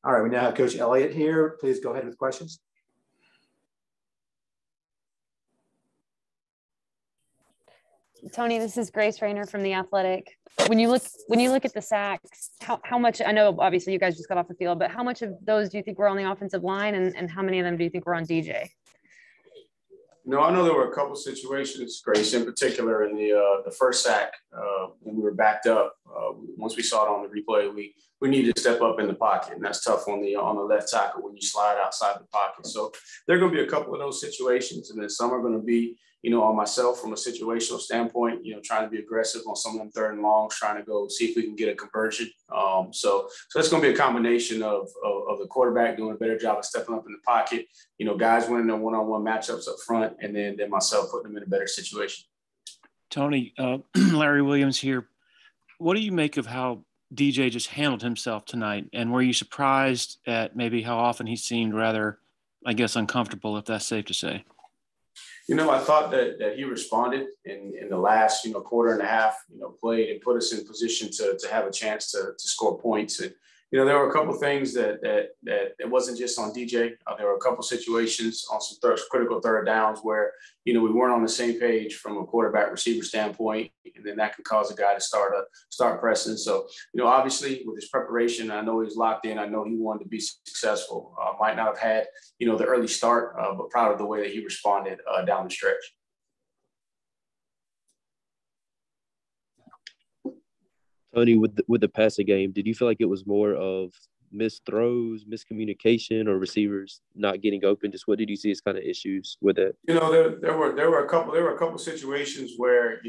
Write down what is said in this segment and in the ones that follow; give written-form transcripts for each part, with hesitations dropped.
All right, we now have Coach Elliott here. Please go ahead with questions. Tony, this is Grace Rayner from The Athletic. When you look at the sacks, how much, I know obviously you guys just got off the field, but how much of those do you think were on the offensive line, and how many of them do you think were on DJ? No, I know there were a couple situations, Grace, in particular in the first sack when we were backed up. Once we saw it on the replay, we needed to step up in the pocket, and that's tough on the left tackle when you slide outside the pocket. So there are going to be a couple of those situations, and then some are going to be, on myself from a situational standpoint, trying to be aggressive on some of them third and longs, trying to go see if we can get a conversion. So that's going to be a combination of the quarterback doing a better job of stepping up in the pocket, guys winning their one-on-one matchups up front, and then myself putting them in a better situation. Tony, Larry Williams here. What do you make of how DJ just handled himself tonight? And were you surprised at maybe how often he seemed rather, I guess, uncomfortable, if that's safe to say? I thought that he responded in the last, quarter and a half, played and put us in position to have a chance to score points. And, there were a couple of things that it wasn't just on DJ. There were a couple of situations on some critical third downs where, we weren't on the same page from a quarterback receiver standpoint, and then that can cause a guy to start pressing. So, obviously with his preparation, I know he's locked in. I know he wanted to be successful. Might not have had, the early start, but proud of the way that he responded down the stretch. Tony, with the passing game, did you feel like it was more of missed throws, miscommunication, or receivers not getting open? Just what did you see as kind of issues with it? There were a couple situations where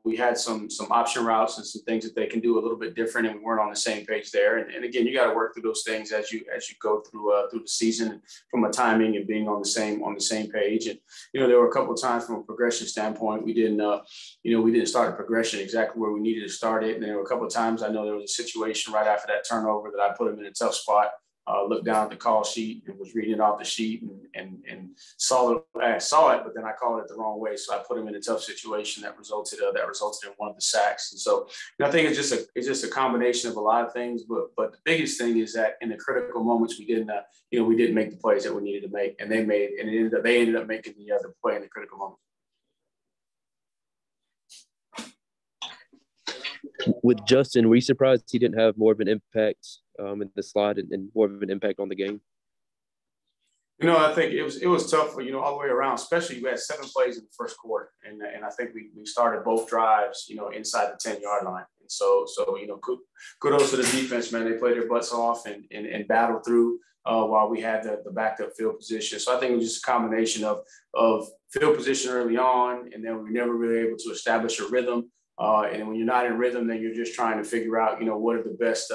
we had some option routes and some things that they can do a little bit different, and we weren't on the same page there. And again, you got to work through those things as you go through the season from a timing and being on the same page. And there were a couple of times from a progression standpoint we didn't start the progression exactly where we needed to start it. And there were a couple of times I know there was a situation right after that turnover that I put him in a tough spot. Looked down at the call sheet and was reading it off the sheet and saw it, but then I called it the wrong way. So I put him in a tough situation that resulted in one of the sacks. And so I think it's just a combination of a lot of things. But the biggest thing is that in the critical moments we didn't make the plays that we needed to make, and they ended up making the other play in the critical moment. With Justyn, were you surprised he didn't have more of an impact in the slot and more of an impact on the game? I think it was tough, all the way around, especially we had 7 plays in the first quarter. And I think we started both drives, inside the 10-yard line. And so kudos to the defense, man. They played their butts off and battled through while we had the backed up field position. So I think it was just a combination of field position early on, and then we were never really able to establish a rhythm. And when you're not in rhythm, then you're just trying to figure out, what are the best,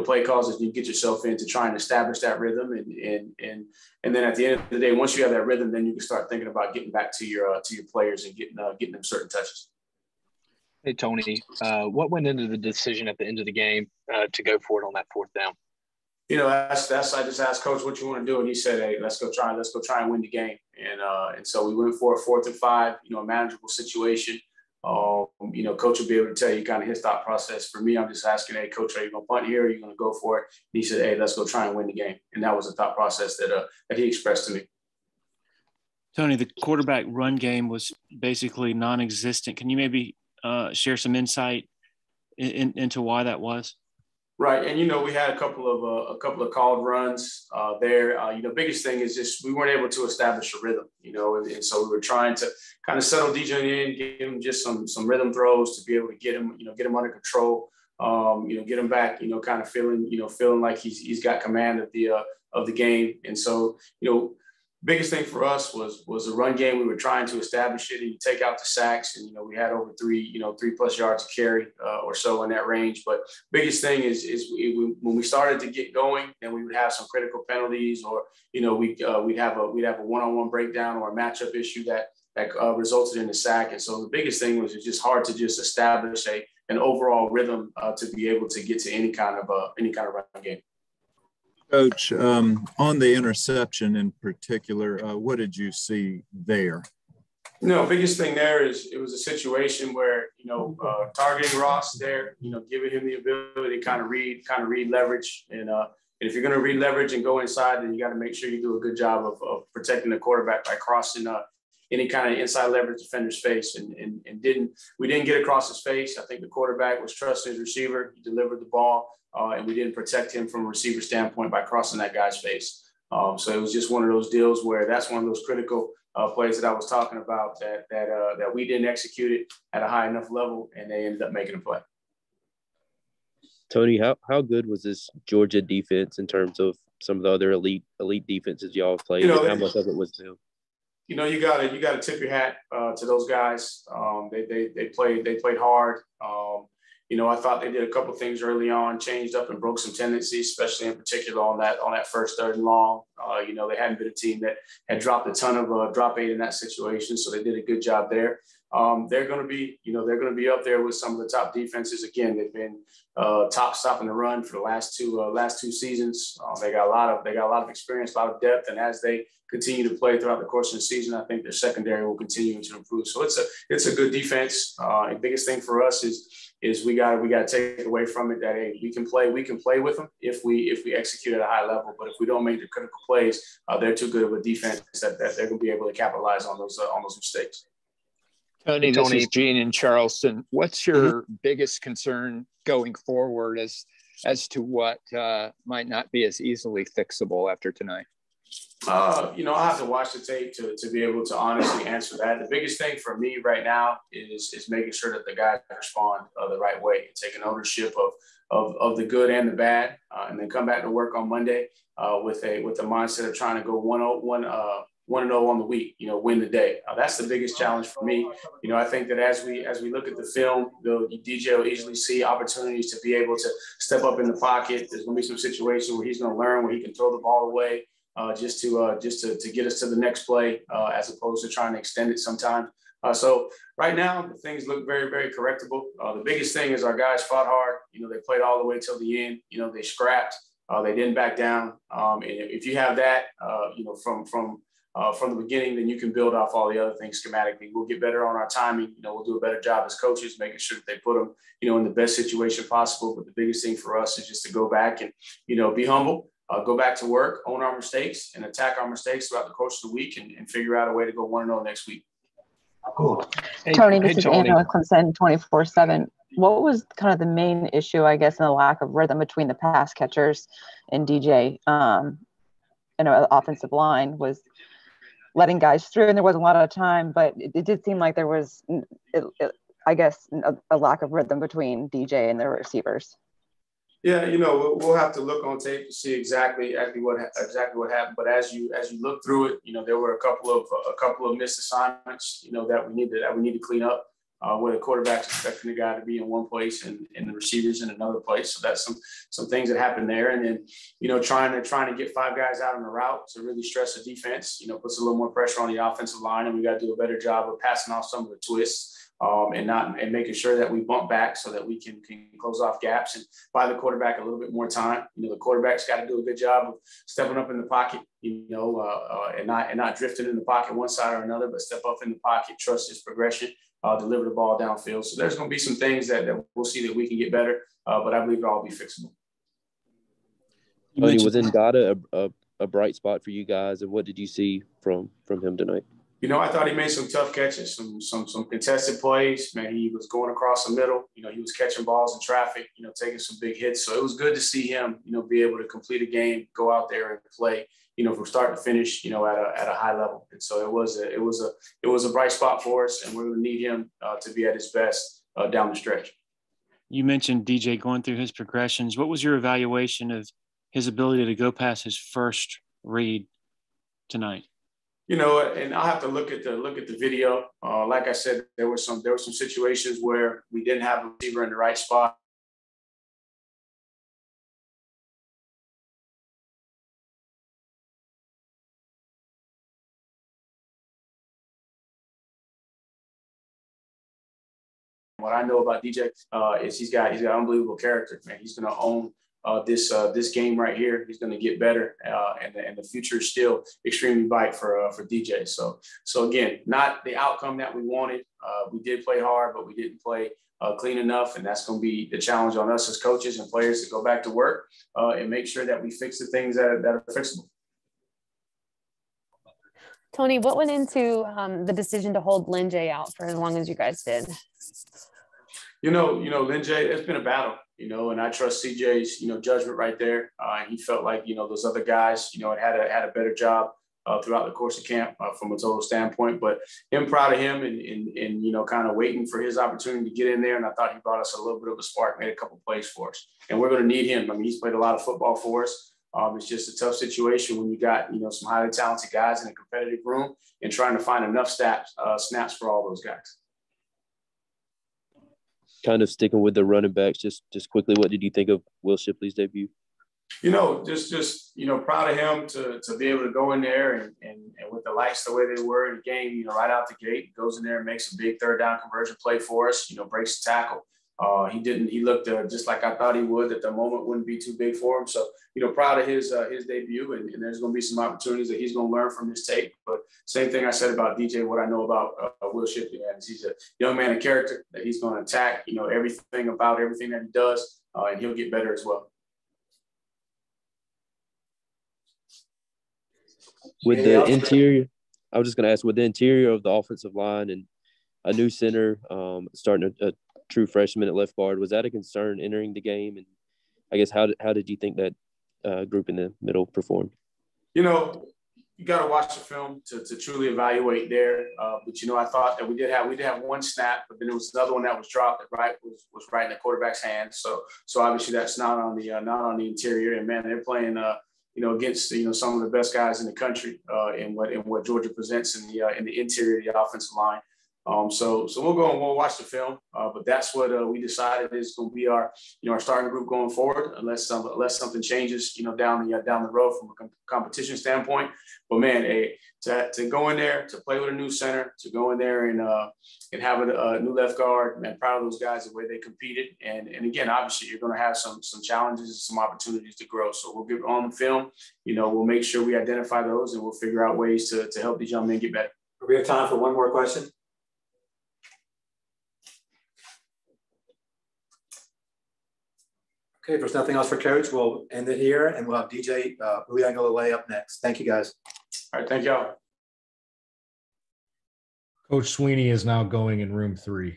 play calls that you get yourself in to try and establish that rhythm. And then at the end of the day, once you have that rhythm, then you can start thinking about getting back to your players and getting them certain touches. Hey, Tony, what went into the decision at the end of the game to go for it on that fourth down? I just asked Coach what you want to do, and he said, "Hey, let's go try and win the game." And so we went for a 4th and 5, a manageable situation. Coach will be able to tell you kind of his thought process. For me, I'm just asking, hey, Coach, are you going to punt here? Or are you going to go for it? And he said, hey, let's go try and win the game. And that was the thought process that he expressed to me. Tony, the quarterback run game was basically non-existent. Can you maybe share some insight into why that was? Right. And, we had a couple of called runs there. Biggest thing is just we weren't able to establish a rhythm, and so we were trying to kind of settle DJ in, give him just some rhythm throws to be able to get him under control, get him back, kind of feeling like he's got command of the game. And so, biggest thing for us was the run game. We were trying to establish it, and you take out the sacks, and we had over 3+ yards to carry or so in that range. But biggest thing is when we started to get going, then we would have some critical penalties, or we'd have a one-on-one breakdown or a matchup issue that resulted in a sack. And so the biggest thing was it's just hard to just establish an overall rhythm to be able to get to any kind of run game. Coach, on the interception in particular, what did you see there? Biggest thing there is it was a situation where, targeting Ross there, giving him the ability to kind of read leverage. And if you're going to read leverage and go inside, then you got to make sure you do a good job of protecting the quarterback by crossing any kind of inside leverage defender's face. And we didn't get across his face. I think the quarterback was trusting his receiver. He delivered the ball, and we didn't protect him from a receiver standpoint by crossing that guy's face. So it was just one of those deals where that's one of those critical plays that I was talking about that we didn't execute it at a high enough level, and they ended up making a play. Tony, how good was this Georgia defense in terms of some of the other elite defenses y'all have played? And how much of it was them? You gotta tip your hat to those guys. They played hard. I thought they did a couple of things early on, changed up and broke some tendencies, especially in particular on that first third and long. They hadn't been a team that had dropped a ton of drop eight in that situation, so they did a good job there. They're going to be up there with some of the top defenses. Again, they've been top stopping the run for the last two seasons. They got a lot of experience, a lot of depth, and as they continue to play throughout the course of the season, I think their secondary will continue to improve. So it's a good defense. The biggest thing for us is we got to take away from it that, hey, we can play with them if we execute at a high level. But if we don't make the critical plays, they're too good of a defense that they're going to be able to capitalize on those mistakes. Tony, this is Gene in Charleston. What's your biggest concern going forward as to what might not be as easily fixable after tonight? I'll have to watch the tape to be able to honestly answer that. The biggest thing for me right now is making sure that the guys respond the right way, taking ownership of the good and the bad, and then come back to work on Monday with the mindset of trying to go 1-0 on the week, win the day. That's the biggest challenge for me. I think that as we look at the film, DJ will easily see opportunities to be able to step up in the pocket. There's going to be some situations where he's going to learn where he can throw the ball away just to get us to the next play as opposed to trying to extend it sometimes. So right now, the things look very, very correctable. The biggest thing is our guys fought hard. They played all the way till the end. They scrapped. They didn't back down. And if you have that, from the beginning, then you can build off all the other things schematically. We'll get better on our timing. We'll do a better job as coaches, making sure that they put them, in the best situation possible. But the biggest thing for us is just to go back and, be humble, go back to work, own our mistakes, and attack our mistakes throughout the course of the week and figure out a way to go 1-0 next week. Cool. Tony, this is Anna Clemson, 24/7. What was kind of the main issue, I guess, in the lack of rhythm between the pass catchers and DJ? The offensive line was letting guys through, and there wasn't a lot of time, but it did seem like there was, I guess, a lack of rhythm between DJ and the receivers. Yeah, we'll have to look on tape to see exactly what happened. But as you look through it, there were a couple of missed assignments, that we need to clean up. Where the quarterback's expecting the guy to be in one place and the receivers in another place. So that's some things that happen there. And then, trying to get five guys out on the route to really stress the defense, puts a little more pressure on the offensive line, and we got to do a better job of passing off some of the twists and making sure that we bump back so that we can close off gaps and buy the quarterback a little bit more time. The quarterback's got to do a good job of stepping up in the pocket, and not drifting in the pocket one side or another, but step up in the pocket, trust his progression. Deliver the ball downfield. So there's going to be some things that we'll see that we can get better, but I believe it'll all be fixable. Tony, was Ngata a bright spot for you guys, and what did you see from him tonight? I thought he made some tough catches, some contested plays. Man, he was going across the middle. He was catching balls in traffic, taking some big hits. So it was good to see him, be able to complete a game, go out there and play, from start to finish, at a high level. And so it was a bright spot for us, and we're going to need him to be at his best down the stretch. You mentioned DJ going through his progressions. What was your evaluation of his ability to go past his first read tonight? And I'll have to look at the video. Like I said, there were some situations where we didn't have a receiver in the right spot. What I know about DJ is he's got unbelievable character, man. He's going to this game right here. He's going to get better, and the future is still extremely bright for DJ. So again, not the outcome that we wanted. We did play hard, but we didn't play clean enough, and that's going to be the challenge on us as coaches and players to go back to work and make sure that we fix the things that are fixable. Tony, what went into the decision to hold Lyn-J out for as long as you guys did? Lyn-J, it's been a battle, and I trust CJ's, judgment right there. He felt like, those other guys, had a better job throughout the course of camp from a total standpoint. But I'm proud of him and kind of waiting for his opportunity to get in there. And I thought he brought us a little bit of a spark, made a couple of plays for us. And we're going to need him. I mean, he's played a lot of football for us. It's just a tough situation when you got, some highly talented guys in a competitive room and trying to find enough snaps for all those guys. Kind of sticking with the running backs, just quickly, what did you think of Will Shipley's debut? Just proud of him to be able to go in there and with the lights the way they were in the game, right out the gate, goes in there and makes a big third down conversion play for us, breaks the tackle. He looked just like I thought he would, that the moment wouldn't be too big for him. So, proud of his debut, and there's going to be some opportunities that he's going to learn from his tape. But same thing I said about DJ, what I know about Will Shipley, is he's a young man of character that he's going to attack, everything that he does, and he'll get better as well. With the interior, I was just going to ask, with the interior of the offensive line and a new center, starting a true freshman at left guard, was that a concern entering the game? And I guess how did you think that group in the middle performed? You got to watch the film to truly evaluate there. But I thought that we did have one snap, but then there was another one that was dropped that was right in the quarterback's hands. So obviously that's not on the interior. And man, they're playing against some of the best guys in the country in what Georgia presents in the interior of the offensive line. So we'll go and we'll watch the film, but that's what we decided is going to be our starting group going forward, unless something changes down the road from a competition standpoint. But man, to go in there, to play with a new center, to go in there and have a new left guard, man, proud of those guys, the way they competed. And again, obviously you're going to have some challenges and some opportunities to grow. So we'll get on the film, we'll make sure we identify those, and we'll figure out ways to help these young men get better. We have time for one more question. Okay, if there's nothing else for Coach, we'll end it here, and we'll have DJ Uiagalelei up next. Thank you, guys. All right, thank y'all. Coach Sweeney is now going in room 3.